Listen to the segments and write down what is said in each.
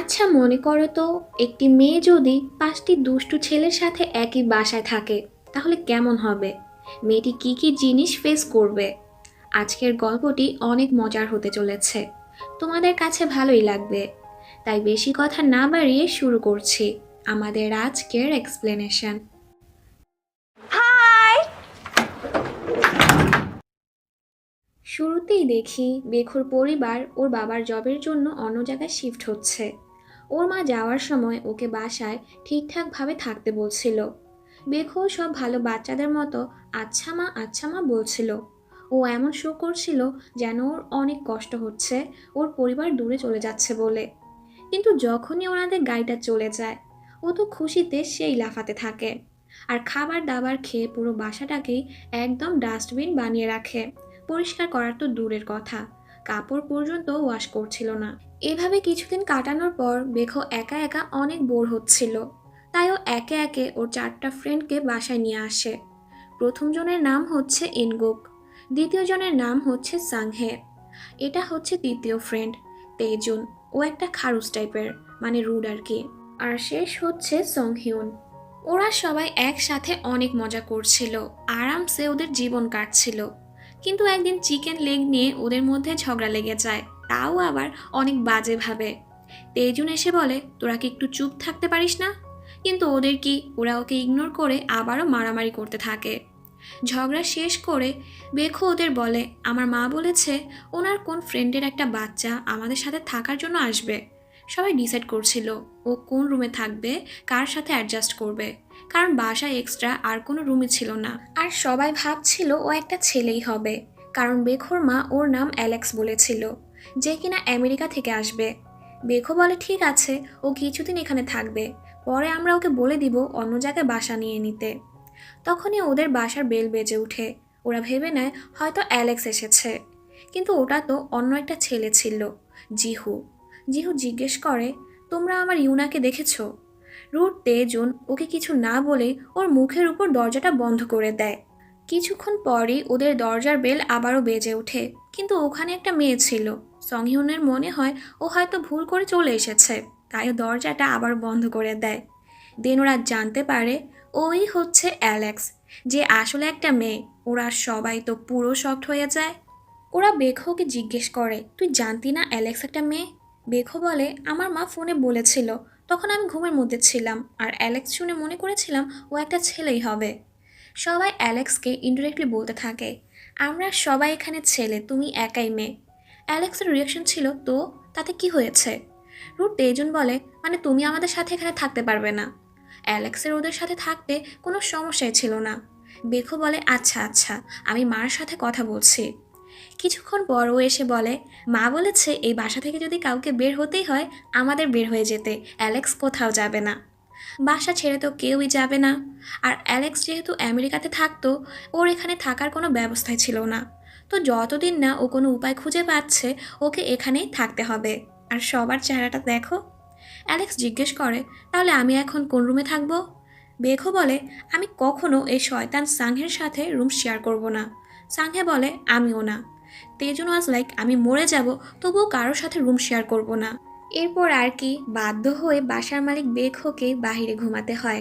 আচ্ছা মনে করো তো একটি মেয়ে যদি 5টি দুষ্টু ছেলের সাথে একই বাসায় থাকে তাহলে কেমন হবে? মেয়েটি কি কি জিনিস ফেস করবে? আজকের গল্পটি অনেক মজার হতে চলেছে। তোমাদের কাছে ভালোই লাগবে। তাই বেশি কথা না বাড়িয়ে শুরু করছি আমাদের আজকের এক্সপ্লেনেশন। হাই। শুরুতেই দেখি বেখুর পরিবার ওর বাবার জবের জন্য অন্য জায়গায় শিফট হচ্ছে। ওর মা যাওয়ার সময় ওকে বাসায় ঠিকঠাকভাবে থাকতে বলছিল। বেখু সব ভালো বাচ্চাদের মতো আচ্ছা মা বলছিল। ও এমন শো করছিল যেন ওর অনেক কষ্ট হচ্ছে ওর পরিবার দূরে চলে যাচ্ছে বলে। কিন্তু যখনই ওনাদের গাড়িটা চলে যায় ও তো খুশিতে সেই লাফাতে থাকে। আর খাবার দাবার খেয়ে পুরো বাসাটাকেই একদম ডাস্টবিন বানিয়ে রাখে। পরিষ্কার করার তো দূরের কথা, কাপড় পর্যন্ত ওয়াশ করছিল না। এভাবে কিছুদিন কাটানোর পর বেখো একা একা অনেক বোর হচ্ছিল। তাই ও একে একে ওর 4টা ফ্রেন্ডকে বাসায় নিয়ে আসে। প্রথম জনের নাম হচ্ছে ইনগুক, দ্বিতীয় জনের নাম হচ্ছে সাংহে, এটা হচ্ছে তৃতীয় ফ্রেন্ড তেজুন। ও একটা খারুস টাইপের, মানে রুড আর কি। আর শেষ হচ্ছে সংহিউন। ওরা সবাই একসাথে অনেক মজা করছিল, আরামসে ওদের জীবন কাটছিল। কিন্তু একদিন চিকেন লেগ নিয়ে ওদের মধ্যে ঝগড়া লেগে যায়, তাও আবার অনেক বাজেভাবে। তেজুন এসে বলে, তোরা কি একটু চুপ থাকতে পারিস না? কিন্তু ওদের কি, ওরা ওকে ইগনোর করে আবারও মারামারি করতে থাকে। ঝগড়া শেষ করে বেখো ওদের বলে, আমার মা বলেছে ওনার কোন ফ্রেন্ডের একটা বাচ্চা আমাদের সাথে থাকার জন্য আসবে। সবাই ডিসাইড করছিল ও কোন রুমে থাকবে, কার সাথে অ্যাডজাস্ট করবে, কারণ বাসায় এক্সট্রা আর কোনো রুমে ছিল না। আর সবাই ভাবছিল ও একটা ছেলেই হবে, কারণ বেখোর মা ওর নাম অ্যালেক্স বলেছিল, যে কিনা আমেরিকা থেকে আসবে। বেখো বলে ঠিক আছে, ও কিছুদিন এখানে থাকবে, পরে আমরা ওকে বলে দিব অন্য জায়গায় বাসা নিয়ে নিতে। তখনই ওদের বাসার বেল বেজে ওঠে। ওরা ভেবে নেয় হয়তো অ্যালেক্স এসেছে, কিন্তু ওটা তো অন্য একটা ছেলে ছিল, জিহু। জিহু জিজ্ঞেস করে, তোমরা আমার ইউনাকে দেখেছো? রুট তেজুন ওকে কিছু না বলে ওর মুখের উপর দরজাটা বন্ধ করে দেয়। কিছুক্ষণ পরই ওদের দরজার বেল আবারও বেজে ওঠে, কিন্তু ওখানে একটা মেয়ে ছিল। সংহিউনের মনে হয় ও হয়তো ভুল করে চলে এসেছে, তাই ও দরজাটা আবার বন্ধ করে দেয়। দেন ওরা জানতে পারে ওই হচ্ছে অ্যালেক্স, যে আসলে একটা মেয়ে। ওরা সবাই তো পুরো শকড হয়ে যায়। ওরা বেখোকে জিজ্ঞেস করে, তুই জানতি না অ্যালেক্স একটা মেয়ে? বেখো বলে, আমার মা ফোনে বলেছিল, তখন আমি ঘুমের মধ্যে ছিলাম, আর অ্যালেক্স শুনে মনে করেছিলাম ও একটা ছেলেই হবে। সবাই অ্যালেক্সকে ইনডিরেক্টলি বলতে থাকে, আমরা সবাই এখানে ছেলে, তুমি একাই মেয়ে। অ্যালেক্সের রিয়াকশন ছিল, তো তাতে কি হয়েছে? রুট তেজুন বলে, মানে তুমি আমাদের সাথে এখানে থাকতে পারবে না। অ্যালেক্সের ওদের সাথে থাকতে কোনো সমস্যাই ছিল না। বেখো বলে, আচ্ছা আচ্ছা, আমি মার সাথে কথা বলছি। কিছুক্ষণ পর ও এসে বলে, মা বলেছে এই বাসা থেকে যদি কাউকে বের হতেই হয় আমাদের বের হয়ে যেতে, অ্যালেক্স কোথাও যাবে না। বাসা ছেড়ে তো কেউই যাবে না। আর অ্যালেক্স যেহেতু আমেরিকাতে থাকতো, ওর এখানে থাকার কোনো ব্যবস্থাই ছিল না। তো যতদিন না ও কোনো উপায় খুঁজে পাচ্ছে, ওকে এখানেই থাকতে হবে। আর সবার চেহারাটা দেখো। অ্যালেক্স জিজ্ঞেস করে, তাহলে আমি এখন কোন রুমে থাকবো? বেখো বলে, আমি কখনো এই শয়তান সাংহের সাথে রুম শেয়ার করব না। সাংহে বলে, আমিও না। তেজুন ওয়াজ লাইক, আমি মরে যাব তবুও কারোর সাথে রুম শেয়ার করব না। এরপর আর কি, বাধ্য হয়ে বাসার মালিক বেখোকে বাহিরে ঘুমাতে হয়।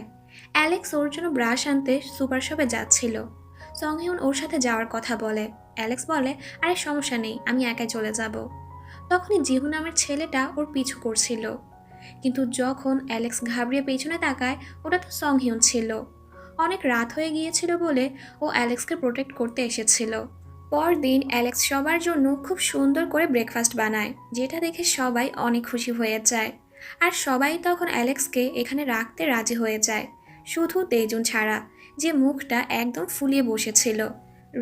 অ্যালেক্স ওর জন্য ব্রাশ আনতে সুপার শপে যাচ্ছিল। সংহিউন ওর সাথে যাওয়ার কথা বলে। অ্যালেক্স বলে, আরে সমস্যা নেই, আমি একাই চলে যাব। তখনই জিহু নামের ছেলেটা ওর পিছু করছিল। কিন্তু যখন অ্যালেক্স ঘাবড়িয়ে পেছনে তাকায়, ওটা তো সংহিউন ছিল। অনেক রাত হয়ে গিয়েছিল বলে ও অ্যালেক্সকে প্রোটেক্ট করতে এসেছিল। পরদিন অ্যালেক্স সবার জন্য খুব সুন্দর করে ব্রেকফাস্ট বানায়, যেটা দেখে সবাই অনেক খুশি হয়ে যায়। আর সবাই তখন অ্যালেক্সকে এখানে রাখতে রাজি হয়ে যায়, শুধু তেজুন ছাড়া, যে মুখটা একদম ফুলিয়ে বসেছিল।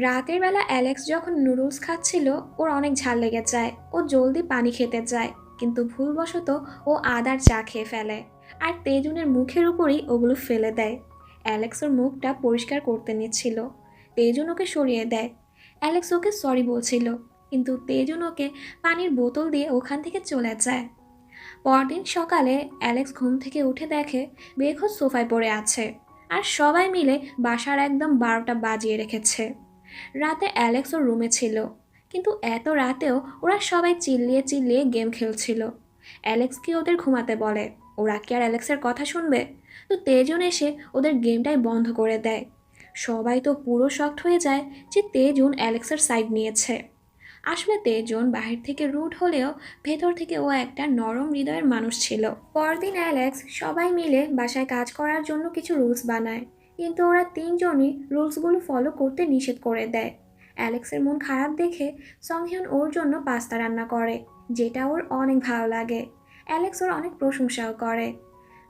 রাতের বেলা অ্যালেক্স যখন নুডলস খাচ্ছিল, ওর অনেক ঝাল লেগে যায়। ও জলদি পানি খেতে যায়, কিন্তু ভুলবশত ও আদার চা খেয়ে ফেলে, আর তেজুনের মুখের উপরই ওগুলো ফেলে দেয়। অ্যালেক্স ওর মুখটা পরিষ্কার করতে নিচ্ছিল, তেজুন ওকে সরিয়ে দেয়। অ্যালেক্স ওকে সরি বলছিল, কিন্তু তেজুন ওকে পানির বোতল দিয়ে ওখান থেকে চলে যায়। পরদিন সকালে অ্যালেক্স ঘুম থেকে উঠে দেখে বেখোজ সোফায় পড়ে আছে, আর সবাই মিলে বাসার একদম 12টা বাজিয়ে রেখেছে। রাতে অ্যালেক্স ওর রুমে ছিল, কিন্তু এত রাতেও ওরা সবাই চিল্লিয়ে চিল্লিয়ে গেম খেলছিল। অ্যালেক্সকে ওদের ঘুমাতে বলে। ওরা কি আর অ্যালেক্সের কথা শুনবে? তো তেজন এসে ওদের গেমটাই বন্ধ করে দেয়। সবাই তো পুরো শকড হয়ে যায় যে তেজুন অ্যালেক্সের সাইড নিয়েছে। আসলে তেজন বাহির থেকে রুড হলেও ভেতর থেকে ও একটা নরম হৃদয়ের মানুষ ছিল। পরদিন অ্যালেক্স সবাই মিলে বাসায় কাজ করার জন্য কিছু রুলস বানায়, কিন্তু ওরা তিনজনই রুলসগুলো ফলো করতে নিষেধ করে দেয়। অ্যালেক্সের মন খারাপ দেখে সংহিয়ন ওর জন্য পাস্তা রান্না করে, যেটা ওর অনেক ভালো লাগে। অ্যালেক্স ওর অনেক প্রশংসাও করে।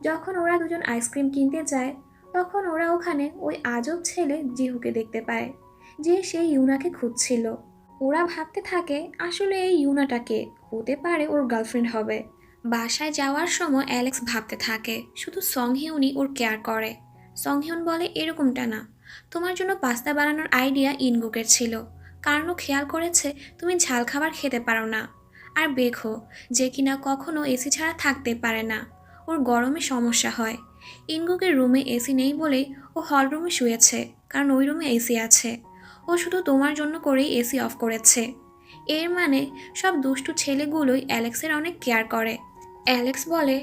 যখন ওরা দুজন আইসক্রিম কিনতে যায়, তখন ওরা ওখানে ওই আজব ছেলে জিহুকে দেখতে পায়, যে সেই ইউনাকে খুঁজছিল। ওরা ভাবতে থাকে আসলে এই ইউনাটাকে হতে পারে ওর গার্লফ্রেন্ড হবে। বাসায় যাওয়ার সময় অ্যালেক্স ভাবতে থাকে শুধু সংহিউনই ওর কেয়ার করে। সংহিউন বলে এরকমটা না, তোমার জন্য পাস্তা বানানোর আইডিয়া ইনগুকের ছিল, কারণ ও খেয়াল করেছে তুমি ঝাল খাবার খেতে পারো না। আর বেখো, যে কিনা কখনো এসি ছাড়া থাকতে পারে না, ওর গরমে সমস্যা হয়। ইনগুকের রুমে এসি নেই বলেই ও হল রুমে শুয়েছে, কারণ ওই রুমে এসি আছে। ও শুধু তোমার জন্য করেই এসি অফ করেছে। এর মানে সব দুষ্টু ছেলেগুলোই অ্যালেক্সের অনেক কেয়ার করে। অ্যালেক্স বলে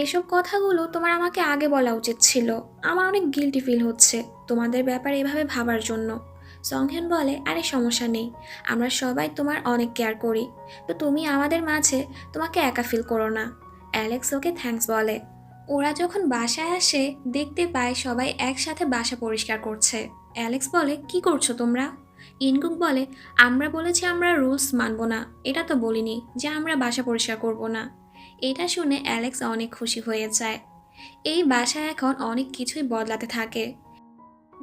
এসব কথাগুলো তোমার আমাকে আগে বলা উচিত ছিল, আমার অনেক গিল্টি ফিল হচ্ছে তোমাদের ব্যাপারে এভাবে ভাবার জন্য। সংহেন বলে আরে সমস্যা নেই, আমরা সবাই তোমার অনেক কেয়ার করি, তো তুমি আমাদের মাঝে তোমাকে একা ফিল করো না। অ্যালেক্স ওকে থ্যাঙ্কস বলে। ওরা যখন বাসায় আসে দেখতে পায় সবাই একসাথে বাসা পরিষ্কার করছে। অ্যালেক্স বলে কি করছো তোমরা? ইনগুক বলে আমরা বলেছি আমরা রুলস মানব না, এটা তো বলিনি যে আমরা বাসা পরিষ্কার করব না। এটা শুনে অ্যালেক্স অনেক খুশি হয়ে যায়। এই বাসায় এখন অনেক কিছুই বদলাতে থাকে।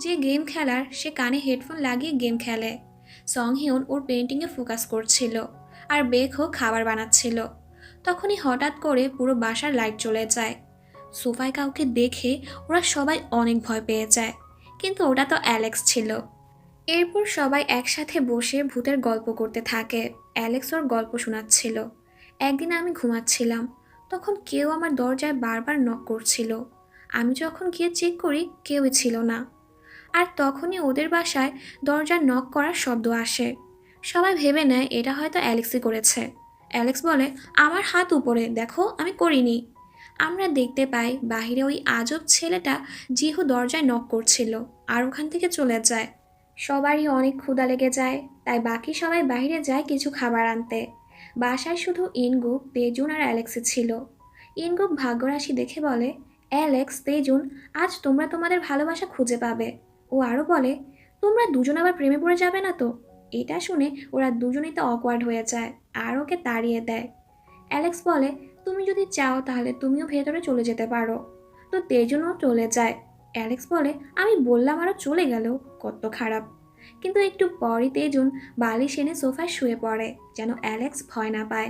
যে গেম খেলার সে কানে হেডফোন লাগিয়ে গেম খেলে। সংহিউন ওর পেন্টিংয়ে ফোকাস করছিল, আর বেখো খাবার বানাচ্ছিল। তখনই হঠাৎ করে পুরো বাসার লাইট চলে যায়। সোফায় কাউকে দেখে ওরা সবাই অনেক ভয় পেয়ে যায়, কিন্তু ওটা তো অ্যালেক্স ছিল। এরপর সবাই একসাথে বসে ভূতের গল্প করতে থাকে। অ্যালেক্স ওর গল্প শোনাচ্ছিল। একদিন আমি ঘুমাচ্ছিলাম, তখন কেউ আমার দরজায় বারবার নক করছিল। আমি যখন গিয়ে চেক করি কেউই ছিল না। আর তখনই ওদের বাসায় দরজার নক করার শব্দ আসে। সবাই ভেবে নেয় এটা হয়তো অ্যালেক্সই করেছে। অ্যালেক্স বলে আমার হাত উপরে দেখো, আমি করিনি। আমরা দেখতে পাই বাহিরে ওই আজব ছেলেটা জিহু দরজায় নক করছিল, আর ওখান থেকে চলে যায়। সবারই অনেক ক্ষুধা লেগে যায়, তাই বাকি সবাই বাইরে যায় কিছু খাবার আনতে। বাসায় শুধু ইনগুক, তেজুন আর অ্যালেক্সি ছিল। ইনগুক ভাগ্যরাশি দেখে বলে অ্যালেক্স, তেজুন, আজ তোমরা তোমাদের ভালোবাসা খুঁজে পাবে। ও আরও বলে তোমরা দুজন আবার প্রেমে পড়ে যাবে না তো? এটা শুনে ওরা দুজনেই তো অকওয়ার্ড হয়ে যায় আর ওকে তাড়িয়ে দেয়। অ্যালেক্স বলে তুমি যদি চাও তাহলে তুমিও ভেতরে চলে যেতে পারো। তো তেজুনও চলে যায়। অ্যালেক্স বলে আমি বললাম আরও চলে গেল, কত খারাপ। কিন্তু একটু পরই তেজুন বালিশ এনে সোফায় শুয়ে পড়ে, যেন অ্যালেক্স ভয় না পায়।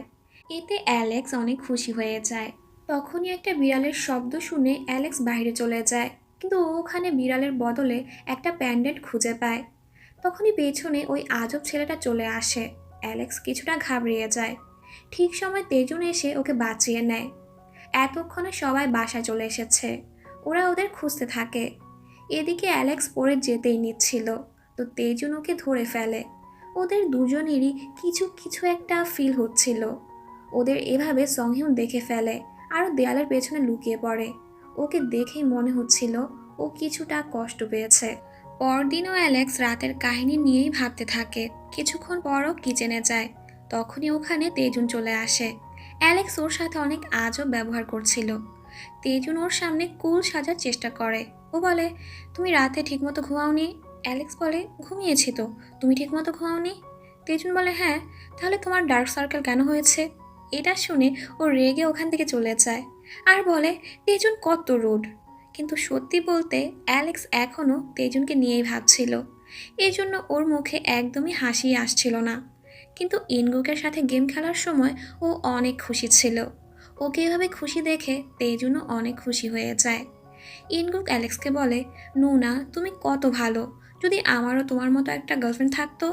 এতে অ্যালেক্স অনেক খুশি হয়ে যায়। তখনই একটা বিড়ালের শব্দ শুনে অ্যালেক্স বাইরে চলে যায়, কিন্তু ও ওখানে বিড়ালের বদলে একটা প্যান্ডেন্ট খুঁজে পায়। তখনই পেছনে ওই আজব ছেলেটা চলে আসে। অ্যালেক্স কিছুটা ঘাবড়িয়ে যায়। ঠিক সময় তেজুন এসে ওকে বাঁচিয়ে নেয়। এতক্ষণে সবাই বাসায় চলে এসেছে। ওরা ওদের খুঁজতে থাকে। এদিকে অ্যালেক্স পড়ে যেতেই নিচ্ছিল, তো তেজুন ওকে ধরে ফেলে। ওদের দুজনেরই কিছু কিছু একটা ফিল হচ্ছিল। ওদের এভাবে সংহিউন দেখে ফেলে, আরও দেয়ালের পেছনে লুকিয়ে পড়ে। ওকে দেখেই মনে হচ্ছিল ও কিছুটা কষ্ট পেয়েছে। পরদিনও অ্যালেক্স রাতের কাহিনী নিয়েই ভাবতে থাকে। কিছুক্ষণ পরও কিচেনে যায়, তখনই ওখানে তেজুন চলে আসে। অ্যালেক্স ওর সাথে অনেক আজব ব্যবহার করছিল। তেজুন ওর সামনে কুল সাজার চেষ্টা করে। ও বলে তুমি রাতে ঠিকমতো ঘুমাওনি? অ্যালেক্স বলে ঘুমিয়েছি তো, তুমি ঠিকমতো ঘুমাওনি? তেজুন বলে হ্যাঁ, তাহলে তোমার ডার্ক সার্কেল কেন হয়েছে? এটা শুনে ও রেগে ওখান থেকে চলে যায় আর বলে তেজুন কত রুড। কিন্তু সত্যি বলতে অ্যালেক্স এখনও তেজুনকে নিয়েই ভাবছিল, এই জন্য ওর মুখে একদমই হাসি আসছিল না। কিন্তু ইনগুকের সাথে গেম খেলার সময় ও অনেক খুশি ছিল। ওকে এভাবে খুশি দেখে তেজুনও অনেক খুশি হয়ে যায়। ইনগুক অ্যালেক্সকে বলে নুনা, তুমি কত ভালো, যদি আমারও তোমার মতো একটা গার্লফ্রেন্ড থাকতো।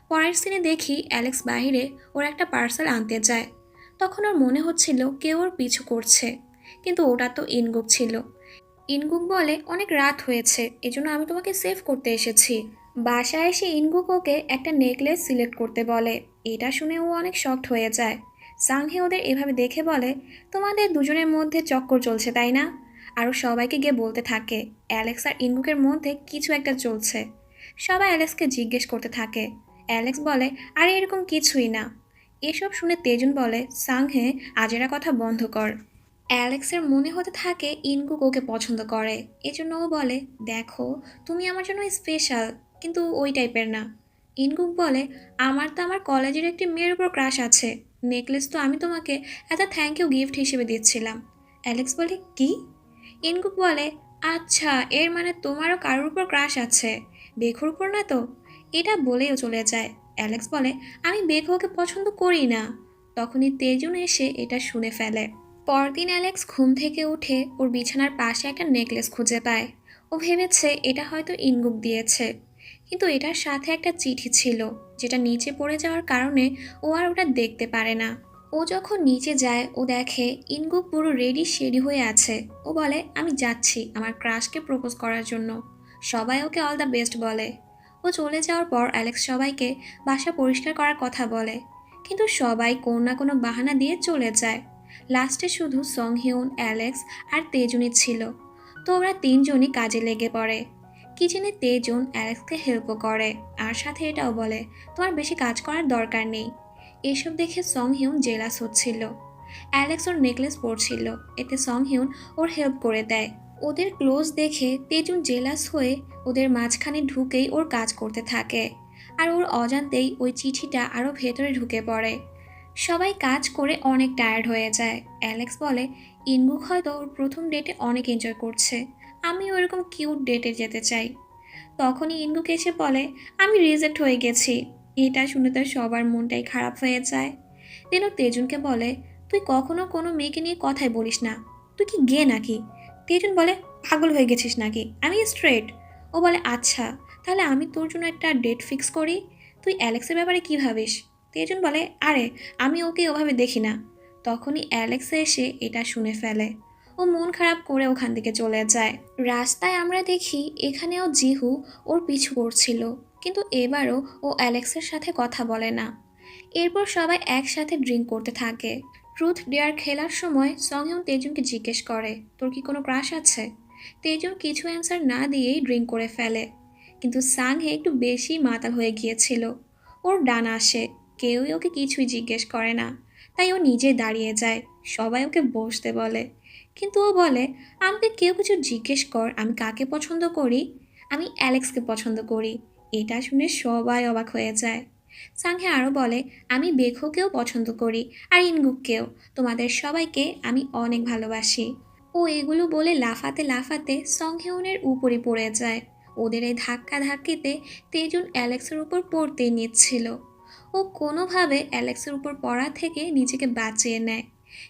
পরের সিনে দেখি অ্যালেক্স বাইরে ওর একটা পার্সেল আনতে যায়। তখন ওর মনে হচ্ছিল কেউ ওর পিছু করছে, কিন্তু ওটা তো ইনগুক ছিল। ইনগুক বলে অনেক রাত হয়েছে, এজন্য আমি তোমাকে সেভ করতে এসেছি। বাসায় এসে ইনগুক ওকে একটা নেকলেস সিলেক্ট করতে বলে। এটা শুনে ও অনেক শকড হয়ে যায়। সাংহে ওদের এভাবে দেখে বলে, তোমাদের দুজনের মধ্যে চক্কর চলছে তাই না? আরও সবাইকে গিয়ে বলতে থাকে অ্যালেক্স আর ইনগুকের মধ্যে কিছু একটা চলছে। সবাই অ্যালেক্সকে জিজ্ঞেস করতে থাকে। অ্যালেক্স বলে, আরে এরকম কিছুই না। এসব শুনে তেজুন বলে, সাংহে আজেরা কথা বন্ধ কর। অ্যালেক্সের মনে হতে থাকে ইনগুক ওকে পছন্দ করে। এজন্য ও বলে, দেখো তুমি আমার জন্য স্পেশাল, কিন্তু ওই টাইপের না। ইনগুক বলে, আমার তো আমার কলেজের একটি মেয়ের উপর ক্রাশ আছে। নেকলেস তো আমি তোমাকে এত থ্যাংক ইউ গিফট হিসেবে দিচ্ছিলাম। অ্যালেক্স বলে, কি? ইনগুক বলে, আচ্ছা এর মানে তোমারও কারোর উপর ক্রাশ আছে, বেখোর উপর না তো? এটা বলেও চলে যায়। অ্যালেক্স বলে, আমি বেখোকে পছন্দ করি না। তখনই তেজুন এসে এটা শুনে ফেলে। পরদিন অ্যালেক্স ঘুম থেকে উঠে ওর বিছানার পাশে একটা নেকলেস খুঁজে পায়। ও ভেবেছে এটা হয়তো ইনগুক দিয়েছে, কিন্তু এটার সাথে একটা চিঠি ছিল, যেটা নিচে পড়ে যাওয়ার কারণে ও আর ওটা দেখতে পারে না। ও যখন নিচে যায় ও দেখে ইনগুক পুরো রেডি শেডি হয়ে আছে। ও বলে, আমি যাচ্ছি আমার ক্রাশকে প্রপোজ করার জন্য। সবাই ওকে অল দ্য বেস্ট বলে। ও চলে যাওয়ার পর অ্যালেক্স সবাইকে বাসা পরিষ্কার করার কথা বলে, কিন্তু সবাই কোনো না কোনো বাহানা দিয়ে চলে যায়। লাস্টে শুধু সংহিউন, অ্যালেক্স আর তেজুনি ছিল। তো ওরা তিনজনই কাজে লেগে পড়ে। কিচেনে তেজুন অ্যালেক্সকে হেল্পও করে, আর সাথে এটাও বলে, তোমার বেশি কাজ করার দরকার নেই। এসব দেখে সংহিউন জেলাস হচ্ছিল। অ্যালেক্স ওর নেকলেস পরছিল, এতে সংহিউন ওর হেল্প করে দেয়। ওদের ক্লোজ দেখে তেজুন জেলাস হয়ে ওদের মাঝখানে ঢুকেই ওর কাজ করতে থাকে, আর ওর অজান্তেই ওই চিঠিটা আরও ভেতরে ঢুকে পড়ে। সবাই কাজ করে অনেক টায়ার্ড হয়ে যায়। অ্যালেক্স বলে, ইনগুক হয়তো ওর প্রথম ডেটে অনেক এনজয় করছে, আমি ওরকম কিউট ডেটে যেতে চাই। তখনই ইনগুক এসে বলে, আমি রিজেক্ট হয়ে গেছি। এটা শুনে তো সবার মনটাই খারাপ হয়ে যায়। তেনু তেজুনকে বলে, তুই কখনো কোনো মেয়েকে নিয়ে কথাই বলিস না, তুই কি গে নাকি? তেজুন বলে, পাগল হয়ে গেছিস নাকি, আমি স্ট্রেট। ও বলে, আচ্ছা তাহলে আমি তোর জন্য একটা ডেট ফিক্স করি, তুই অ্যালেক্সের ব্যাপারে কী ভাবিস? তেজুন বলে, আরে আমি ওকে ওভাবে দেখি না। তখনই অ্যালেক্স এসে এটা শুনে ফেলে। ও মন খারাপ করে ওখান থেকে চলে যায়। রাস্তায় আমরা দেখি এখানেও জিহু ওর পিছু করছিল, কিন্তু এবারও ও অ্যালেক্সের সাথে কথা বলে না। এরপর সবাই একসাথে ড্রিঙ্ক করতে থাকে। ট্রুথ ডেয়ার খেলার সময় সংহিউন তেজুনকে জিজ্ঞেস করে, তোর কি কোনো ক্রাশ আছে? তেজুন কিছু অ্যান্সার না দিয়েই ড্রিঙ্ক করে ফেলে, কিন্তু সাংহে একটু বেশি মাতাল হয়ে গিয়েছিল। ওর ডান আসে, কেউই ওকে কিছুই জিজ্ঞেস করে না, তাই ও নিজে দাঁড়িয়ে যায়। সবাই ওকে বসতে বলে, কিন্তু ও বলে, আমাকে কেউ কিছু জিজ্ঞেস কর আমি কাকে পছন্দ করি, আমি অ্যালেক্সকে পছন্দ করি। এটা শুনে সবাই অবাক হয়ে যায়। সাংহে আরও বলে, আমি বেখোকেও পছন্দ করি, আর ইনগুককেও। তোমাদের সবাইকে আমি অনেক ভালোবাসি। ও এগুলো বলে লাফাতে লাফাতে সংহেউনের উপরে পড়ে যায়। ওদের এই ধাক্কা ধাক্কিতে তেজুন অ্যালেক্সের উপর পড়তেই নিচ্ছিল। ও কোনোভাবে অ্যালেক্সের উপর পড়া থেকে নিজেকে বাঁচিয়ে নেয়,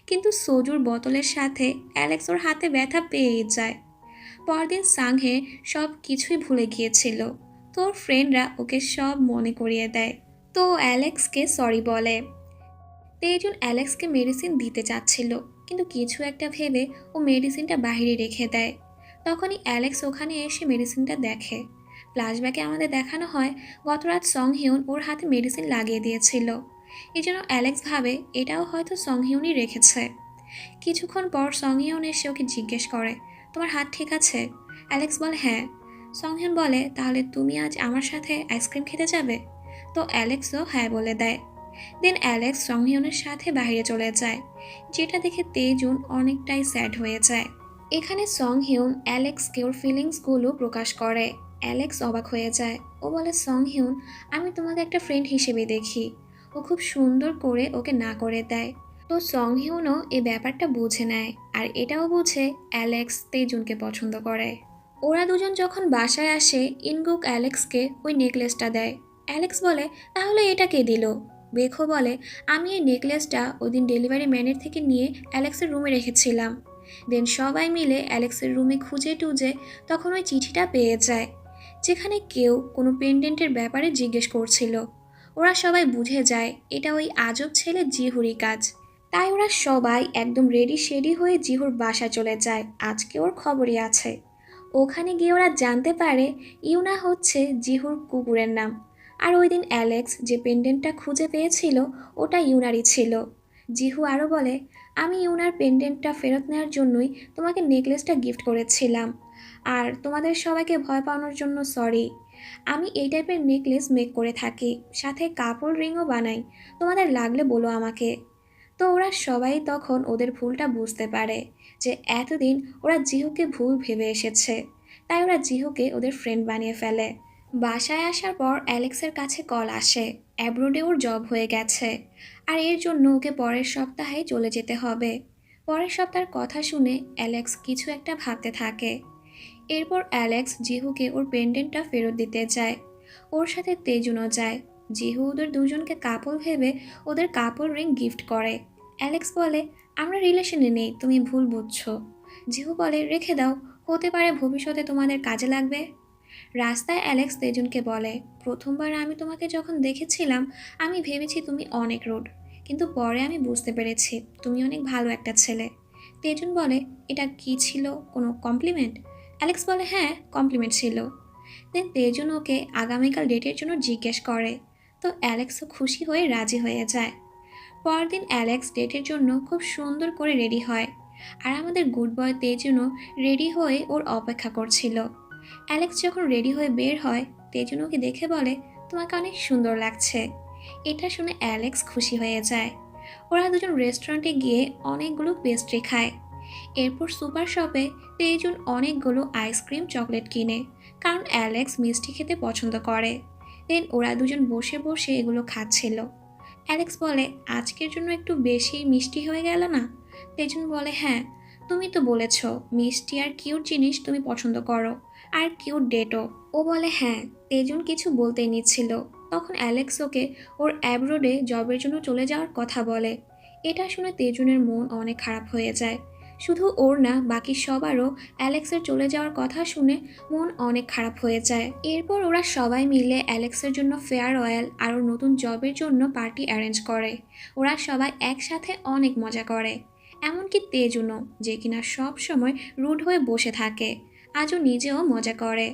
কিন্তু সোজুর বোতলের সাথে অ্যালেক্স ওর হাতে ব্যথা পেয়েই যায়। পরদিন সাংহে সব কিছুই ভুলে গিয়েছিল। তোর ফ্রেন্ডরা ওকে সব মনে করিয়ে দেয়। তো অ্যালেক্সকে সরি বলে। তেজুন অ্যালেক্সকে মেডিসিন দিতে চাচ্ছিল, কিন্তু কিছু একটা ভেবে ও মেডিসিনটা বাইরে রেখে দেয়। তখনই অ্যালেক্স ওখানে এসে মেডিসিনটা দেখে। ফ্ল্যাশব্যাকে আমাদের দেখানো হয় গতরাত সংহিউন ওর হাতে মেডিসিন লাগিয়ে দিয়েছিল। এই জন্য অ্যালেক্স ভাবে এটাও হয়তো সংহিউনই রেখেছে। কিছুক্ষণ পর সংহিউন এসে ওকে জিজ্ঞেস করে, তোমার হাত ঠিক আছে? অ্যালেক্স বলে, হ্যাঁ। সংহিউন বলে, তাহলে তুমি আজ আমার সাথে আইসক্রিম খেতে যাবে? তো অ্যালেক্সও হ্যাঁ বলে দেয়। দেন অ্যালেক্স সংহিউনের সাথে বাইরে চলে যায়, যেটা দেখে তেজুন অনেকটাই স্যাড হয়ে যায়। এখানে সংহিউন অ্যালেক্সকে ওর ফিলিংসগুলো প্রকাশ করে। অ্যালেক্স অবাক হয়ে যায়। ও বলে, সংহিউন আমি তোমাকে একটা ফ্রেন্ড হিসেবে দেখি। ও খুব সুন্দর করে ওকে না করে দেয়। তো সংহিউনও এই ব্যাপারটা বুঝে নেয়, আর এটাও বুঝে অ্যালেক্স তেজুনকে পছন্দ করে। ওরা দুজন যখন বাসায় আসে ইনগুক অ্যালেক্সকে ওই নেকলেসটা দেয়। অ্যালেক্স বলে, তাহলে এটা কে দিল? বেখো বলে, আমি এই নেকলেসটা ওই দিন ডেলিভারি ম্যানের থেকে নিয়ে অ্যালেক্সের রুমে রেখেছিলাম। দেন সবাই মিলে অ্যালেক্সের রুমে খুঁজে টুজে তখন ওই চিঠিটা পেয়ে যায়, যেখানে কেউ কোনো পেন্ডেন্টের ব্যাপারে জিজ্ঞেস করছিল। ওরা সবাই বুঝে যায় এটা ওই আজব ছেলে জিহুরই কাজ। তাই ওরা সবাই একদম রেডি শেডি হয়ে জিহুর বাসা চলে যায়, আজকে ওর খবরই আছে। ওখানে গিয়ে ওরা জানতে পারে ইউনা হচ্ছে জিহুর কুকুরের নাম, আর ওই দিন অ্যালেক্স যে পেন্ডেন্টটা খুঁজে পেয়েছিল ওটা ইউনারই ছিল। জিহু আরও বলে, আমি ইউনার পেন্ডেন্টটা ফেরত নেওয়ার জন্যই তোমাকে নেকলেসটা গিফট করেছিলাম, আর তোমাদের সবাইকে ভয় পাওয়ানোর জন্য সরি। আমি এই টাইপের নেকলেস মেক করে থাকি, সাথে কাপড় রিংও বানাই, তোমাদের লাগলে বলো আমাকে। তো ওরা সবাই তখন ওদের ভুলটা বুঝতে পারে, যে এতদিন ওরা জিহুকে ভুল ভেবে এসেছে, তাই ওরা জিহুকে ওদের ফ্রেন্ড বানিয়ে ফেলে। বাসায় আসার পর অ্যালেক্সের কাছে কল আসে, অ্যাব্রোডে ওর জব হয়ে গেছে, আর এর জন্য ওকে পরের সপ্তাহে চলে যেতে হবে। পরের সপ্তাহের কথা শুনে অ্যালেক্স কিছু একটা ভাবতে থাকে। এরপর অ্যালেক্স জিহুকে ওর পেন্ডেন্টটা ফেরত দিতে যায়। ওর সাথে তেজুনও যায়। জিহু ওদের দুজনকে কাপল ভেবে ওদের কাপল রিং গিফট করে। অ্যালেক্স বলে, আমরা রিলেশনে নেই, তুমি ভুল বুঝছো। জিহু বলে, রেখে দাও, হতে পারে ভবিষ্যতে তোমাদের কাজে লাগবে। রাস্তায় অ্যালেক্স তেজুনকে বলে, প্রথমবার আমি তোমাকে যখন দেখেছিলাম আমি ভেবেছি তুমি অনেক রুড, কিন্তু পরে আমি বুঝতে পেরেছি তুমি অনেক ভালো একটা ছেলে। তেজুন বলে, এটা কি ছিল, কোনো কমপ্লিমেন্ট? অ্যালেক্স বলে, হ্যাঁ, কমপ্লিমেন্ট ছিল। দেন তেজুন ওকে আগামীকাল ডেটের জন্য জিজ্ঞেস করে। তো অ্যালেক্সও খুশি হয়ে রাজি হয়ে যায়। পরদিন অ্যালেক্স ডেটের জন্য খুব সুন্দর করে রেডি হয়, আর আমাদের গুড বয় তেজুনও রেডি হয়ে ওর অপেক্ষা করছিল। অ্যালেক্স যখন রেডি হয়ে বের হয়, তেজুন ওকে দেখে বলে, তোমাকে অনেক সুন্দর লাগছে। এটা শুনে অ্যালেক্স খুশি হয়ে যায়। ওরা দুজন রেস্টুরেন্টে গিয়ে অনেকগুলো পেস্ট্রি খায়। এরপর সুপার শপে তেজুন অনেকগুলো আইসক্রিম চকলেট কিনে, কারণ অ্যালেক্স মিষ্টি খেতে পছন্দ করে। দেন ওরা দুজন বসে বসে এগুলো খাচ্ছিল। অ্যালেক্স বলে, আজকের জন্য একটু বেশি মিষ্টি হয়ে গেল না? তেজুন বলে, হ্যাঁ, তুমি তো বলেছ মিষ্টি আর কিউট জিনিস তুমি পছন্দ করো, আর কিউট ডেটও। ও বলে, হ্যাঁ। তেজুন কিছু বলতেই নিচ্ছিল, তখন অ্যালেক্স ওকে ওর অ্যাব্রোডে জবের জন্য চলে যাওয়ার কথা বলে। এটা শুনে তেজুনের মন অনেক খারাপ হয়ে যায়। শুধু ওর না, বাকি সবারও অ্যালেক্সের চলে যাওয়ার কথা শুনে মন অনেক খারাপ হয়ে যায়। এরপর ওরা সবাই মিলে অ্যালেক্সের জন্য ফেয়ারওয়েল আর ওর নতুন জবের জন্য পার্টি অ্যারেঞ্জ করে। ওরা সবাই একসাথে অনেক মজা করে, এমনকি তেজুনও, যে কিনা সব সময় রুড হয়ে বসে থাকে, আজও নিজেও মজা করে।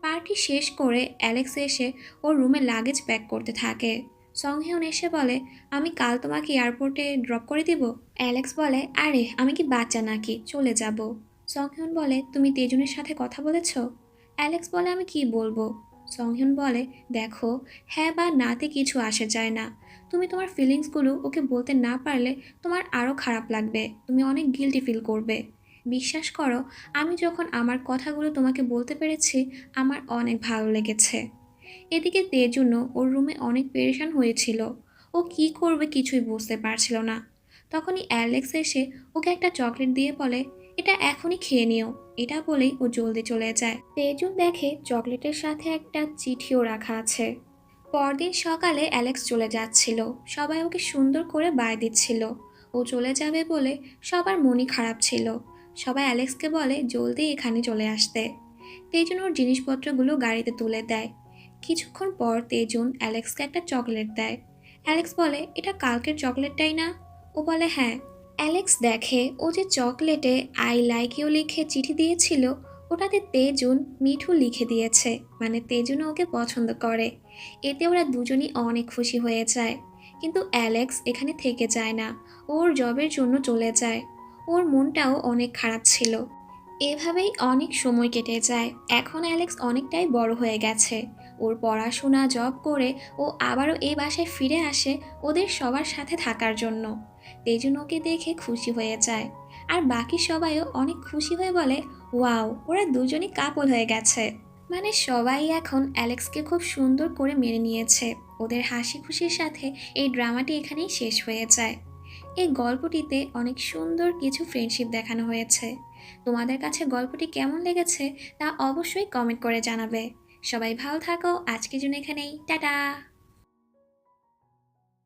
পার্টি শেষ করে অ্যালেক্স এসে ওর রুমে লাগেজ প্যাক করতে থাকে। সংহিয়ন এসে বলে, আমি কাল তোমাকে এয়ারপোর্টে ড্রপ করে দিব। অ্যালেক্স বলে, আরে আমি কি বাচ্চা নাকি, চলে যাব। সংহিয়ন বলে, তুমি তেজুনের সাথে কথা বলেছ? অ্যালেক্স বলে, আমি কি বলবো? সংহিয়ন বলে, দেখো, হ্যাঁ বা নাতে কিছু আসে যায় না। তুমি তোমার ফিলিংসগুলো ওকে বলতে না পারলে তোমার আরও খারাপ লাগবে, তুমি অনেক গিল্টি ফিল করবে। বিশ্বাস করো, আমি যখন আমার কথাগুলো তোমাকে বলতে পেরেছি আমার অনেক ভালো লেগেছে। এদিকে তেজুনও ওর রুমে অনেক পেরেশান হয়েছিল। ও কি করবে কিছুই বুঝতে পারছিল না। তখনই অ্যালেক্স এসে ওকে একটা চকলেট দিয়ে বলে, এটা এখনই খেয়ে নিও। এটা বলেই ও জলদি চলে যায়। তেজুন দেখে চকলেটের সাথে একটা চিঠিও রাখা আছে। পরদিন সকালে অ্যালেক্স চলে যাচ্ছিল, সবাই ওকে সুন্দর করে বাই দিচ্ছিল। ও চলে যাবে বলে সবার মনই খারাপ ছিল। সবাই অ্যালেক্সকে বলে জলদি এখানে চলে আসতে। তেজুন ওর জিনিসপত্রগুলো গাড়িতে তুলে দেয়। কিছুক্ষণ পর তেজুন অ্যালেক্সকে একটা চকলেট দেয়। অ্যালেক্স বলে, এটা কালকের চকলেটটাই না? ও বলে, হ্যাঁ। অ্যালেক্স দেখে ও যে চকলেটে আই লাইক ইউ লিখে চিঠি দিয়েছিল, ওটাতে তেজুন মিঠু লিখে দিয়েছে, মানে তেজুনও ওকে পছন্দ করে। এতে ওরা দুজনই অনেক খুশি হয়ে যায়। কিন্তু অ্যালেক্স এখানে থেকে যায় না, ওর জবের জন্য চলে যায়। ওর মনটাও অনেক খারাপ ছিল। এভাবেই অনেক সময় কেটে যায়। এখন অ্যালেক্স অনেকটাই বড় হয়ে গেছে। ওর পড়াশোনা, জব করে ও আবারও এই বাসায় ফিরে আসে ওদের সবার সাথে থাকার জন্য। তেজুন ওকে দেখে খুশি হয়ে যায়, আর বাকি সবাইও অনেক খুশি হয়ে বলে, ওয়াও, ওরা দুজনই কাপল হয়ে গেছে। মানে সবাই এখন অ্যালেক্সকে খুব সুন্দর করে মেনে নিয়েছে। ওদের হাসি খুশির সাথে এই ড্রামাটি এখানেই শেষ হয়ে যায়। এই গল্পটিতে অনেক সুন্দর কিছু ফ্রেন্ডশিপ দেখানো হয়েছে। তোমাদের কাছে গল্পটি কেমন লেগেছে তা অবশ্যই কমেন্ট করে জানাবে। সবাই ভালো থাকো, আজকের জন্য এখানেই, টাটা।